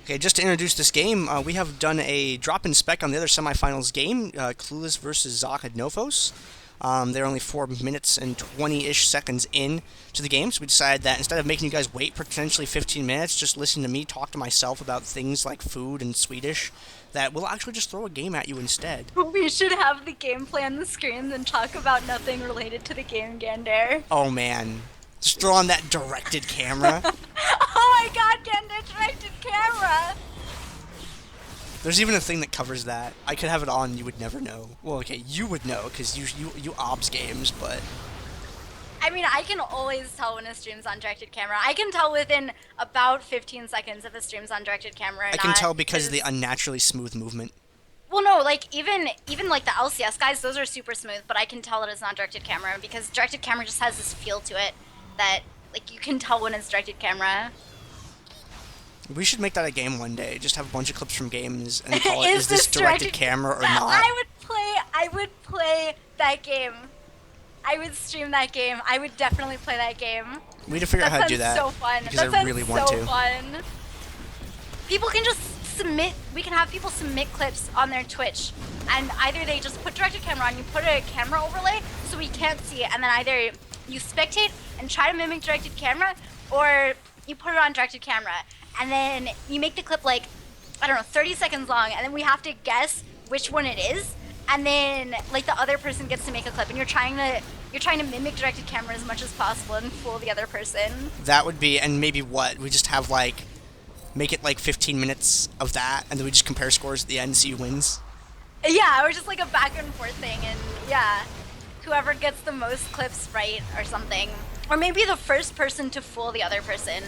Okay, just to introduce this game, we have done a drop-in spec on the other semifinals game, Clueless versus Adnofos. They're only 4 minutes and 20-ish seconds in to the game, so we decided that instead of making you guys wait potentially 15 minutes, just listen to me talk to myself about things like food and Swedish, that we'll actually just throw a game at you instead. We should have the gameplay on the screen and talk about nothing related to the game, Gandair. Oh man, just throw on that directed camera. Oh my god, Gandair, directed camera! There's even a thing that covers that. I could have it on, you would never know. Well, okay, you would know, because you obs games, but... I mean, I can always tell when a stream's on directed camera. I can tell within about 15 seconds if a stream's on directed camera or I can tell because of the unnaturally smooth movement. Well, no, like, even like the LCS guys, those are super smooth, but I can tell that it's not directed camera, because directed camera just has this feel to it that, like, you can tell when it's directed camera. We should make that a game one day. Just have a bunch of clips from games and call it, is this directed camera or not? I would play that game. I would stream that game. I would definitely play that game. We need to figure out how to do that. So fun. Because I really want to. Fun. People can just submit, we can have people submit clips on their Twitch. And either they just put directed camera on, you put a camera overlay so we can't see it, and then either you spectate and try to mimic directed camera, or you put it on directed camera. And then you make the clip like, I don't know, 30 seconds long, and then we have to guess which one it is. And then like the other person gets to make a clip, and you're trying to mimic directed camera as much as possible and fool the other person. That would be, and maybe what? We just have like, make it like 15 minutes of that, and then we just compare scores at the end and see who wins. Yeah, or just like a back and forth thing, and yeah, whoever gets the most clips right or something. Or maybe the first person to fool the other person.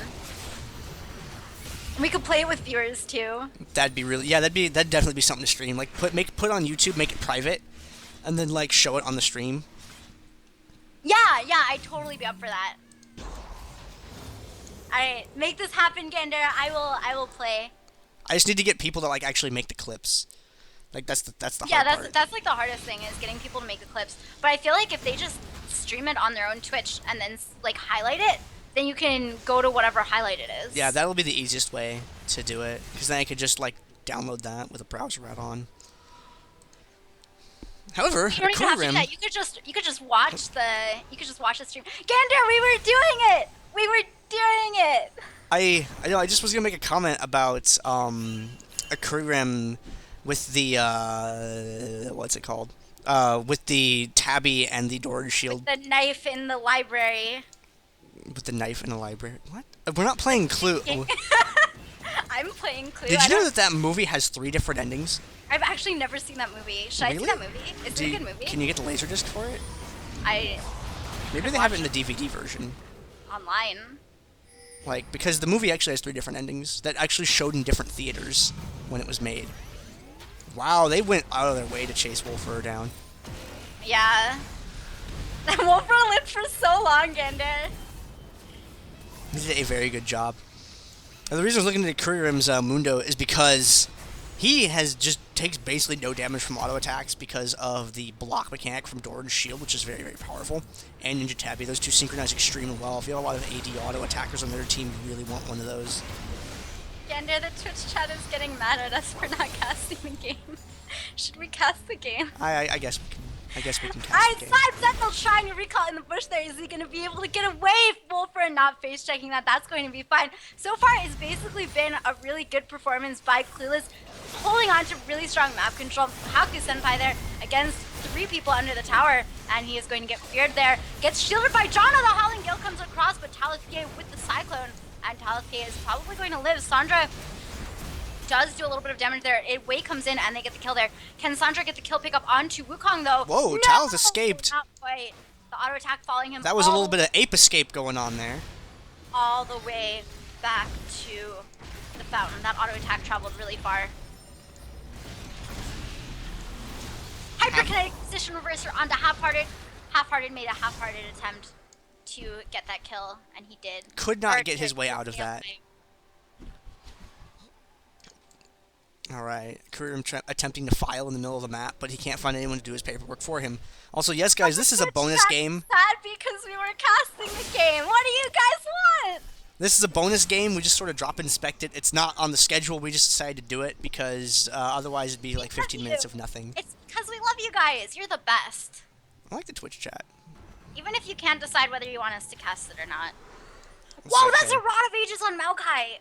We could play it with viewers too. That'd be really, yeah, that'd definitely be something to stream. Like put on YouTube, make it private, and then like show it on the stream. Yeah, I'd totally be up for that. Alright, make this happen, Gandair. I will play. I just need to get people to like actually make the clips. Like that's the yeah, hard part. that's like the hardest thing, is getting people to make the clips. But I feel like if they just stream it on their own Twitch and then like highlight it, then you can go to whatever highlight it is. Yeah, that'll be the easiest way to do it, because then I could just like download that with a browser add-on. However, you don't even have to do that. You could just watch the stream. Gandair, we were doing it. We were doing it. I know. I just was gonna make a comment about a Kuriram with the what's it called? With the tabby and the door shield. With the knife in the library. With the knife in the library. What? We're not playing Clue. I'm playing Clue. Did you know that movie has 3 different endings? I've actually never seen that movie. Should I see that movie? Is it a good movie? Can you get the Laserdisc for it? Maybe I'd they have it in watch the DVD version. Online. Like, because the movie actually has 3 different endings that actually showed in different theaters when it was made. Wow, they went out of their way to chase Ro4 down. Yeah. Ro4 lived for so long, Gandair. He did a very good job. And the reason I was looking at Kuriram's Mundo is because he takes basically no damage from auto attacks because of the block mechanic from Door and Shield, which is very, very powerful. And Ninja Tabby, those two synchronize extremely well. If you have a lot of AD auto attackers on their team, you really want one of those. Gandair, the Twitch chat is getting mad at us for not casting the game. Should we cast the game? I guess we can. I guess we can cast Alright, the game. Side Sentinel trying to recall in the bush there. Is he going to be able to get away Ro4 and not face checking that? That's going to be fine. So far, it's basically been a really good performance by Clueless, holding on to really strong map control. Haku Senpai there against 3 people under the tower, and he is going to get feared there. Gets shielded by Jana. The Howling Gale comes across, but Talithia with the Cyclone, and Talithia is probably going to live. Sandra does do a little bit of damage there. Wei comes in and they get the kill there. Can Sandra get the kill pick up onto Wukong though? Whoa, no! Talith escaped. Not quite. The auto attack following him. That was a little bit of ape escape going on there. All the way back to the fountain. That auto attack traveled really far. Hyperkinetic position reverser onto Half-Hearted. Half-Hearted made a half-hearted attempt to get that kill, and he did. Could not get his way out of that. Alright, Kuriram attempting to file in the middle of the map, but he can't find anyone to do his paperwork for him. Also, yes guys, this is a bonus game. Sad because we were casting the game. What do you guys want? This is a bonus game. We just sort of drop inspect it. It's not on the schedule. We just decided to do it because otherwise it'd be like 15 minutes of nothing. It's because we love you guys. You're the best. I like the Twitch chat. Even if you can't decide whether you want us to cast it or not. That's Whoa, okay. that's a Rod of Ages on Maokai.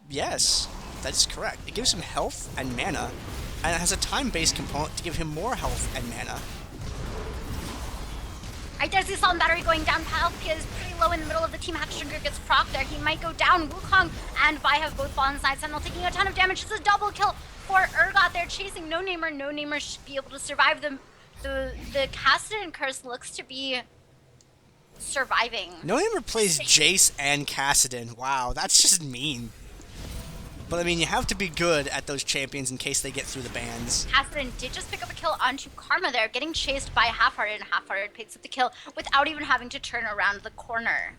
Yes, that's correct. It gives him health and mana, and it has a time-based component to give him more health and mana. Right, there's the Assault Battery going down. Palkia is pretty low in the middle of the team. Hackstringer gets proc there. He might go down. Wukong and Vi have both fallen side. Sentinel taking a ton of damage. It's a double kill for Urgot. They're chasing No Namer. No Namer should be able to survive them. The Kassadin curse looks to be surviving. No Namer plays Jace and Kassadin. Wow, that's just mean. But I mean, you have to be good at those champions in case they get through the bans. Kassadin did just pick up a kill onto Karma there, getting chased by Half-Hearted, and Half-Hearted picks up the kill without even having to turn around the corner.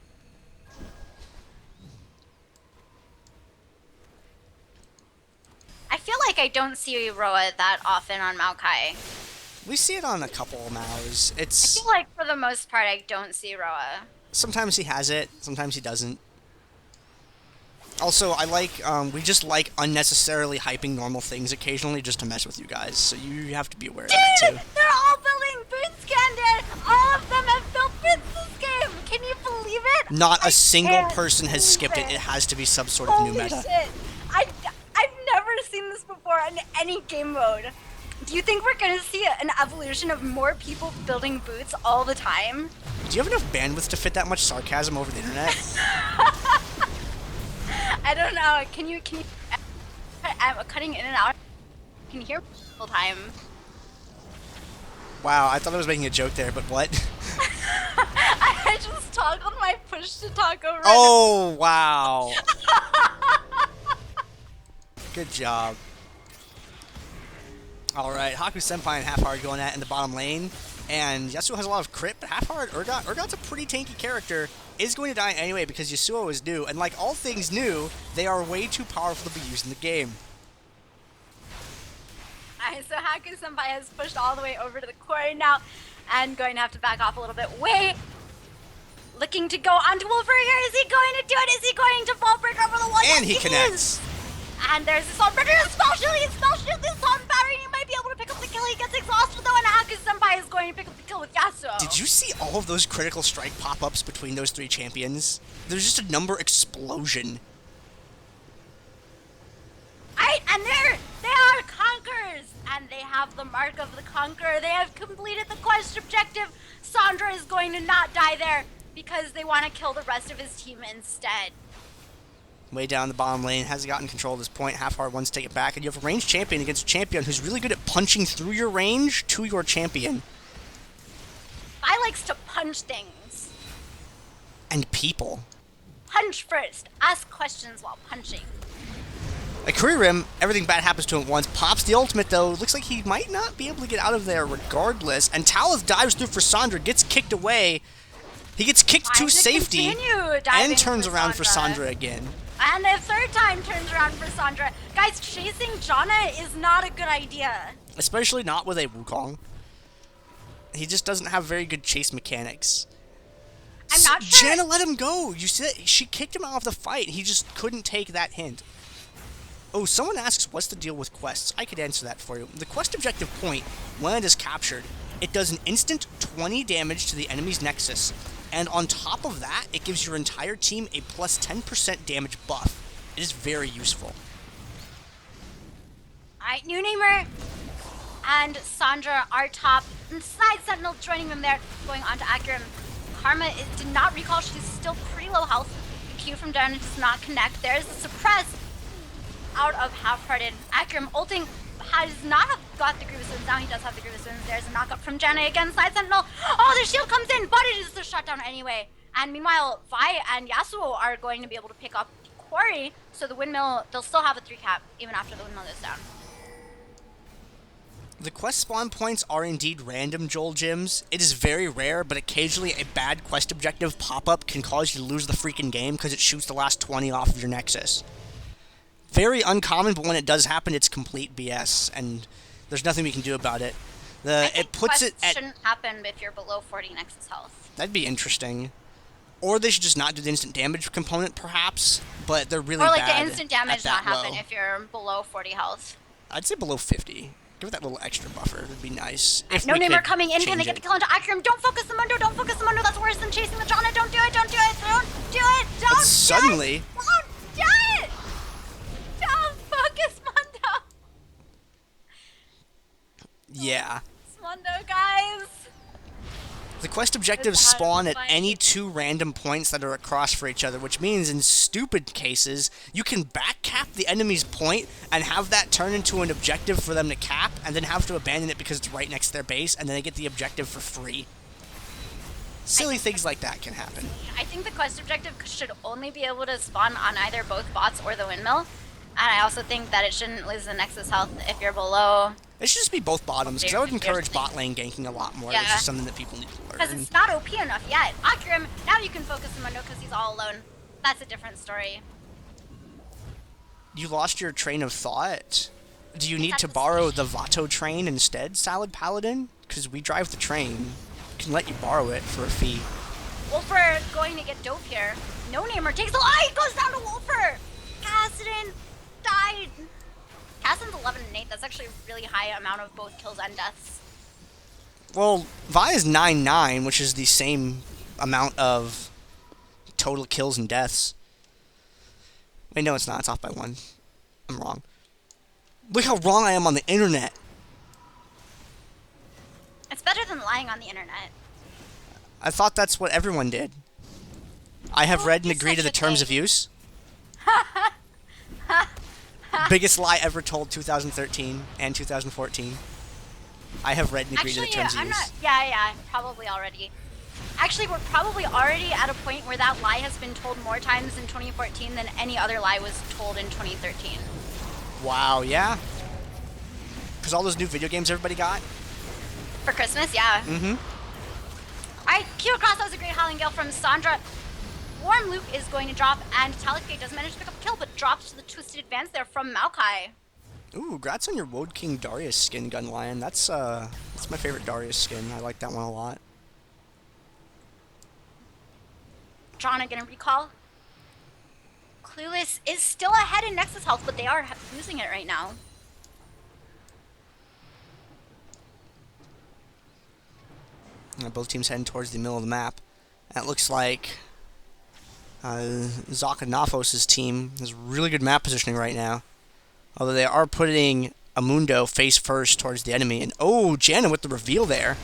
I feel like I don't see Roa that often on Maokai. We see it on a couple Maos. I It's feel like for the most part I don't see Roa. sometimes he has it, sometimes he doesn't. Also, I like, we just like unnecessarily hyping normal things occasionally just to mess with you guys, so you have to be aware of that too. They're all building boots, Gandair! All of them have built boots this game! Can you believe it? Not a single can't person has skipped it. believe It has to be some sort of new Holy meta. shit! I've never seen this before in any game mode. Do you think we're gonna see an evolution of more people building boots all the time? Do you have enough bandwidth to fit that much sarcasm over the internet? I don't know. Can you? I'm cutting in and out. Can you hear me the whole time? Wow, I thought I was making a joke there, but what? I just toggled my push to talk over. Oh, wow. Good job. Alright, Haku Senpai and Half-Hard going at it in the bottom lane. And Yasuo has a lot of crit, but Half-Hard, Urgot's a pretty tanky character, is going to die anyway because Yasuo is new. And like all things new, they are way too powerful to be used in the game. Alright, so Haku Senpai has pushed all the way over to the quarry now and going to have to back off a little bit. Wait! Looking to go onto Wolfer here. Is he going to do it? Is he going to fall break over the wall? And he Yes, connects. is. And there's the Assault Breaker, spell shield this on battery. He might be able to pick up the kill. He gets exhausted though, and Haku Senpai is going to pick up the kill with Yasuo. Did you see all of those critical strike pop-ups between those three champions? There's just a number explosion. And they are conquerors, and they have the mark of the conqueror. They have completed the quest objective. Sandra is going to not die there because they want to kill the rest of his team instead. Way down the bottom lane, hasn't gotten control at this point. Half-Hard wants to take it back, and you have a ranged champion against a champion who's really good at punching through your range to your champion. I likes to punch things. And people. Punch first. Ask questions while punching. At Kuririm, everything bad happens to him at once. Pops the ultimate, though. Looks like he might not be able to get out of there regardless. And Talith dives through for Sandra, gets kicked away. He gets kicked to safety and turns around for Sandra again. And a third time turns around for Sandra. Guys, chasing Janna is not a good idea. Especially not with a Wukong. He just doesn't have very good chase mechanics. I'm not sure. Janna let him go. You said she kicked him out of the fight. He just couldn't take that hint. Oh, someone asks, what's the deal with quests? I could answer that for you. The quest objective point, when it is captured, it does an instant 20 damage to the enemy's nexus. And on top of that, it gives your entire team a plus 10% damage buff. It is very useful. Alright, New Namer and Sandra are top. And Side Sentinel joining them there, going on to Akram. Karma did not recall. She's still pretty low health. The Q from Janna does not connect. There's the suppress out of Half-Hearted. Akram ulting has not got the Grievous Winds. Now he does have the Grievous Winds. There's a knockup from Janna again. Side Sentinel. Oh, the shield comes in, but it is the shutdown anyway. And meanwhile, Vi and Yasuo are going to be able to pick up the quarry. So the windmill, they'll still have a 3-cap even after the windmill goes down. The quest spawn points are indeed random, Joel Gyms. It is very rare, but occasionally a bad quest objective pop-up can cause you to lose the freaking game because it shoots the last 20 off of your nexus. Very uncommon, but when it does happen, it's complete BS, and there's nothing we can do about it. I think It puts it quests at... shouldn't happen if you're below 40 nexus health. That'd be interesting. Or they should just not do the instant damage component, perhaps. But they're really Or bad like the instant damage at that not happen low. if you're below 40 health. I'd say below 50. Give it that little extra buffer. It would be nice. If No we Namer could coming in. Can they change get the it. kill onto Akram? Don't focus the Mundo. Don't focus the Mundo. That's worse than chasing the Jana. Don't do it. Don't do it. Don't do it. Don't But suddenly, do it. Don't do it. Don't focus Mundo. yeah. Mundo, guys. The quest objectives It's spawn at hard. any two random points that are across for each other, which means in stupid cases, you can backcap the enemy's point and have that turn into an objective for them to cap, and then have to abandon it because it's right next to their base, and then they get the objective for free. Silly things like that can happen. I think the quest objective should only be able to spawn on either both bots or the windmill. And I also think that it shouldn't lose the Nexus health if you're below. It should just be both bottoms, because I would encourage bot lane ganking a lot more. Yeah. It's just something that people need to learn. Because it's not OP enough yet. Akram, now you can focus the Mundo because he's all alone. That's a different story. You lost your train of thought? Do you need That's to the borrow the Vato train instead, Salad Paladin? Because we drive the train. We can let you borrow it for a fee. Wolfer going to get dope here. No Namer takes the lie. He goes down to Wolfer. Kassadin died. Kassadin's 11 and 8. That's actually a really high amount of both kills and deaths. Well, Vi is 9-9, which is the same amount of total kills and deaths. Wait, no, it's not. It's off by 1. I'm wrong. Look how wrong I am on the internet. It's better than lying on the internet. I thought that's what everyone did. I have Oh, read and you're agreed to such the a terms gay. of use. Biggest lie ever told 2013 and 2014. I have read and agreed to the terms of I'm use. not. Yeah, probably already. Actually, we're probably already at a point where that lie has been told more times in 2014 than any other lie was told in 2013. Wow, yeah. Because all those new video games everybody got? For Christmas, yeah. Mm-hmm. Alright, Q across, that was a great Howling Gale from Sandra. Warm Loop is going to drop, and Talakay does manage to pick up a kill, but drops to the Twisted Advance there from Maokai. Ooh, grats on your Woad King Darius skin, Gunlion. That's my favorite Darius skin. I like that one a lot. Jana gonna recall. Clueless is still ahead in Nexus health, but they are losing it right now. Both teams heading towards the middle of the map. That looks like Adnofos' team has really good map positioning right now. Although they are putting Amundo face first towards the enemy. And oh, Janna with the reveal there.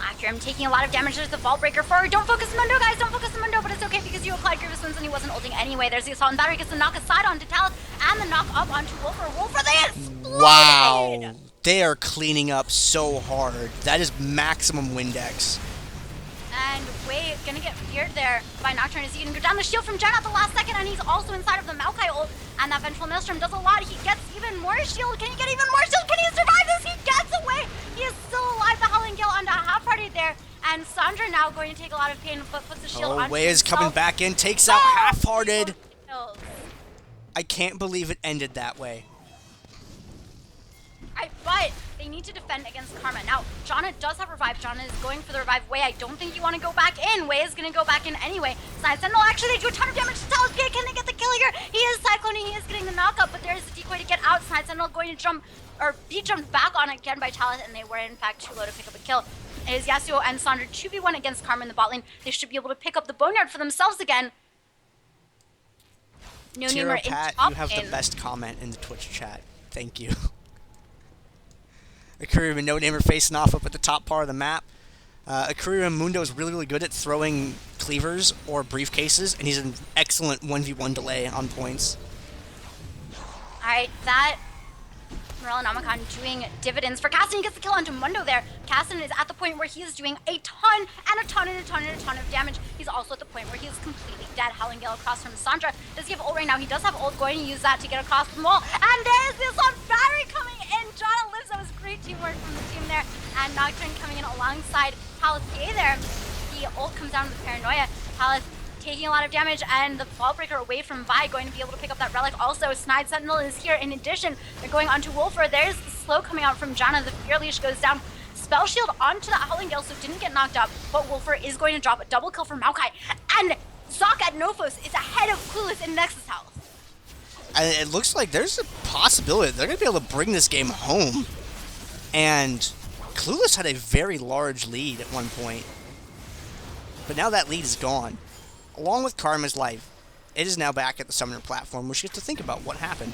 Akram taking a lot of damage. There's the Vault Breaker forward. Don't focus Mundo, guys. Don't focus Mundo, but it's okay because you applied Grievous Wounds and he wasn't ulting anyway. There's the Assault and Battery. Gets the knock aside onto Talith and the knock up onto Wolfer. Wolfer, they exploded! Wow. They are cleaning up so hard. That is maximum Windex. And Wei gonna get feared there by Nocturne as he can go down the shield from Jen at the last second, and he's also inside of the Maokai ult. And that Vengeful Maelstrom does a lot. He gets even more shield. Can he get even more shield? Can he survive this? He gets away. He is still alive. The Howling Gale onto Half Party there. And Sandra now going to take a lot of pain, but puts the shield on. Oh, Wei is coming back in. Takes out Half-Hearted. I can't believe it ended that way. But they need to defend against Karma. Now, Jana does have revive. Jana is going for the revive. Wei, I don't think you want to go back in. Wei is going to go back in anyway. Side Sentinel, actually, they do a ton of damage to Talus. Can they get the kill here? He is cycloning. He is getting the knockup, but there's the decoy to get out. Side Sentinel going to jump, or be jumped back on again by Talus, and they were, in fact, too low to pick up a kill. It is Yasuo and Sandra 2v1 against Karma in the bot lane. They should be able to pick up the Boneyard for themselves again. No Tiro Namer in Pat, top you have lane. the best comment in the Twitch chat. Thank you. Akuri and No Namer facing off up at the top part of the map. Akuri and Mundo is really, really good at throwing cleavers or briefcases, and he's an excellent 1v1 delay on points. Alright, that Morellonomicon doing dividends for Kassadin. He gets the kill onto Mundo there. Kassadin is at the point where he is doing a ton of damage. He's also at the point where he is completely dead. Howling Gale across from Sandra. Does he have ult right now? He does have ult, going to use that to get across the wall. And there's this on battery coming in. Jana lives. That was great teamwork from the team there. And Nocturne coming in alongside Palace Gay there. The ult comes down to the Paranoia. Palace taking a lot of damage, and the Vault Breaker away from Vi, going to be able to pick up that relic. Also, Snide Sentinel is here. In addition, they're going onto Wolfer. There's the slow coming out from Jana. The Fear Leash goes down. Spell Shield onto the Howling Gale, so didn't get knocked up, but Ro4 is going to drop a double kill from Maokai, and Adnofos is ahead of Clueless in Nexus health. And it looks like there's a possibility they're going to be able to bring this game home. And Clueless had a very large lead at one point. But now that lead is gone. Along with Karma's life, it is now back at the Summoner platform, which gets to think about what happened.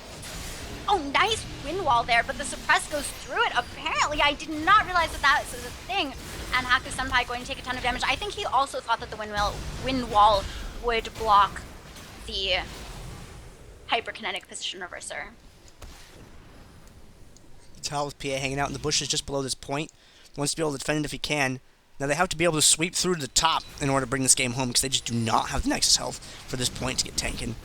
Oh, nice wind wall there, but the suppress goes through it. Apparently, I did not realize that that was a thing. And Haku Senpai going to take a ton of damage. I think he also thought that the wind wall would block the hyperkinetic position reverser. Tal with PA hanging out in the bushes just below this point. Wants to be able to defend it if he can. Now they have to be able to sweep through to the top in order to bring this game home because they just do not have the Nexus health for this point to get tanking.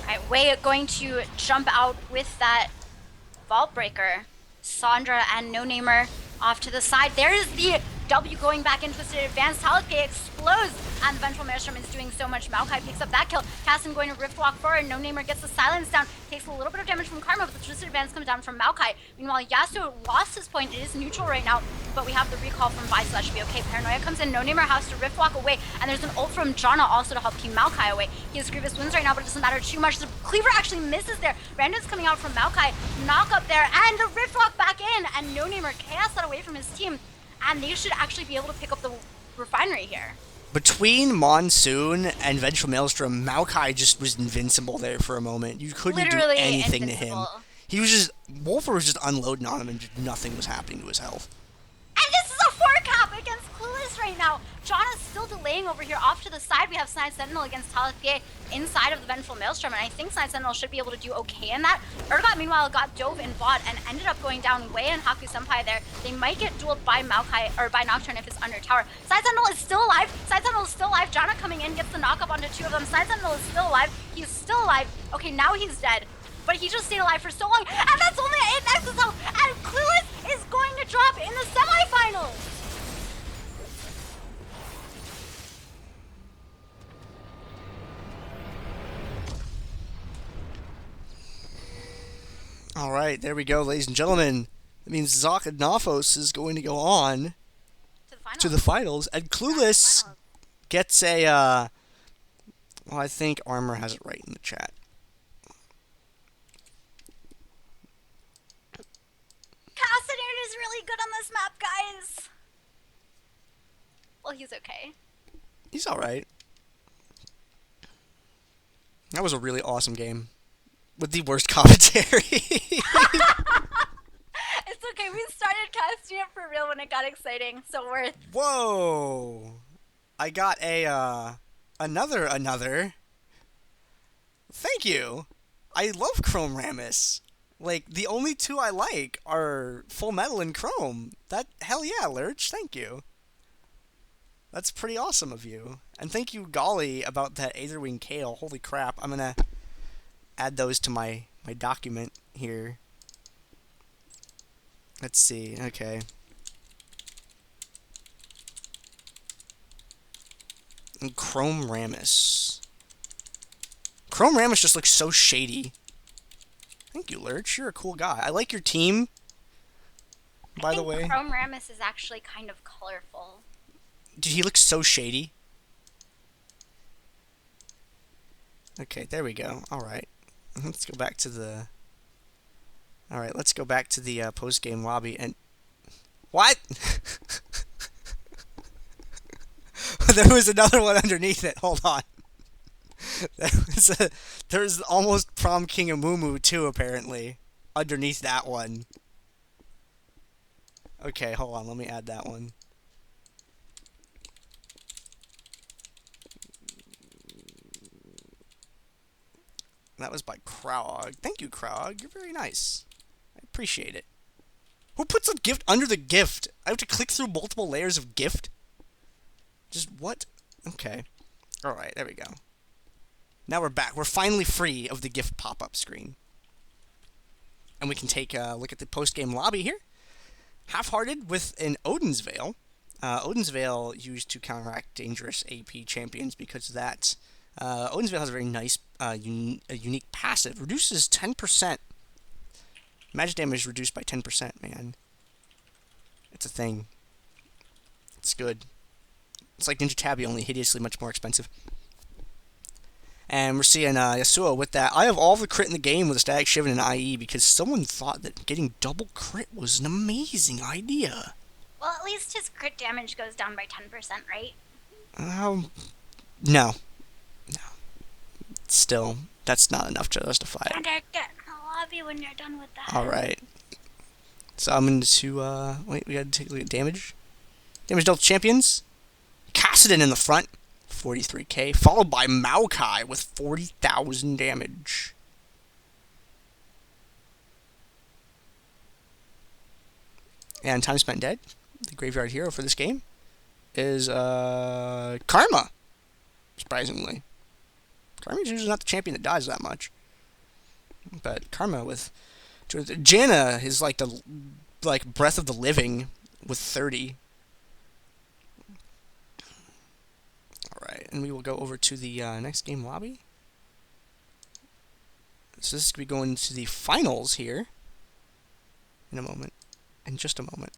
Alright, Wei going to jump out with that Vault Breaker. Sandra and No Namer off to the side. There is the W going back in Twisted Advance. Talakay explodes, and the Vengeful Maelstrom is doing so much. Maokai picks up that kill. Cassin going to Rift Walk forward. No Namer gets the silence down. Takes a little bit of damage from Karma, but the Twisted Advance comes down from Maokai. Meanwhile, Yasuo lost his point. It is neutral right now, but we have the recall from Vi, so that should be okay. Paranoia comes in. No Namer has to Rift Walk away, and there's an ult from Janna also to help keep Maokai away. He has Grievous Wounds right now, but it doesn't matter too much. The Cleaver actually misses there. Random's coming out from Maokai. Knock up there, and the Rift Walk back in, and No Namer chaos that away from his team. And they should actually be able to pick up the refinery here. Between Monsoon and Vengeful Maelstrom, Maokai just was invincible there for a moment. You couldn't Literally do anything invincible. to him. He was just, Ro4 was just unloading on him and just nothing was happening to his health. And this is a 4-cap against Clueless right now. Janna's still delaying over here. Off to the side, we have Snide Sentinel against Talithie inside of the Vengeful Maelstrom, and I think Snide Sentinel should be able to do okay in that. Urgot, meanwhile, got dove in bot and ended up going down Wei and Haku Senpai there. They might get dueled by Maokai, or by Nocturne if it's under tower. Snide Sentinel is still alive. Snide Sentinel is still alive. Janna coming in, gets the knock up onto two of them. Snide Sentinel is still alive. He's still alive. Okay, now he's dead. But he just stayed alive for so long, and that's only 8 Nexus health, and Clueless is going to drop in the semifinals! Alright, there we go, ladies and gentlemen. That means Adnofos is going to go on to the finals, and Clueless gets a, well, I think Armor has it right in the chat. Cassidyr is really good on this map, guys! Well, he's okay. He's alright. That was a really awesome game. With the worst commentary. It's okay, we started casting it for real when it got exciting, so worth. Whoa! I got a, another. Thank you! I love Chrome Rammus. Like, the only two I like are Full Metal and Chrome. Hell yeah, Lurch, thank you. That's pretty awesome of you. And thank you, Golly, about that Aetherwing Kale. Holy crap, I'm gonna add those to my document here. Let's see, okay. And Chrome Rammus. Chrome Rammus just looks so shady. Thank you, Lurch. You're a cool guy. I like your team, by the way. Chrome Rammus is actually kind of colorful. Dude, he looks so shady. Okay, there we go. Alright. Let's go back to the... Alright, let's go back to the post-game lobby and... What? There was another one underneath it. Hold on. There's almost Prom King Amumu too, apparently. Underneath that one. Okay, hold on. Let me add that one. That was by Krog. Thank you, Krog. You're very nice. I appreciate it. Who puts a gift under the gift? I have to click through multiple layers of gift? Just what? Okay. Alright, there we go. Now we're back. We're finally free of the gift pop-up screen. And we can take a look at the post-game lobby here. Half-hearted with an Odin's Veil. Odin's Veil used to counteract dangerous AP champions because of that. Odin's Veil has a very nice, unique passive. Reduces 10%. Magic damage reduced by 10%, man. It's a thing. It's good. It's like Ninja Tabi, only hideously much more expensive. And we're seeing Yasuo with that. I have all the crit in the game with a Static Shiv and an IE because someone thought that getting double crit was an amazing idea. Well, at least his crit damage goes down by 10%, right? No. No. Still, that's not enough to justify it. Gandair, get in the lobby when you're done with that. Alright. So I'm going to, wait, we gotta take a look at damage. Damage dealt to champions. Kassadin in the front, 43k, followed by Maokai with 40,000 damage. And time spent dead, the graveyard hero for this game, is Karma, surprisingly. Karma's usually not the champion that dies that much. But Karma with... Janna is like the Breath of the Living with 30. Alright, and we will go over to the next game lobby. So this is going to be going to the finals here in a moment. In just a moment.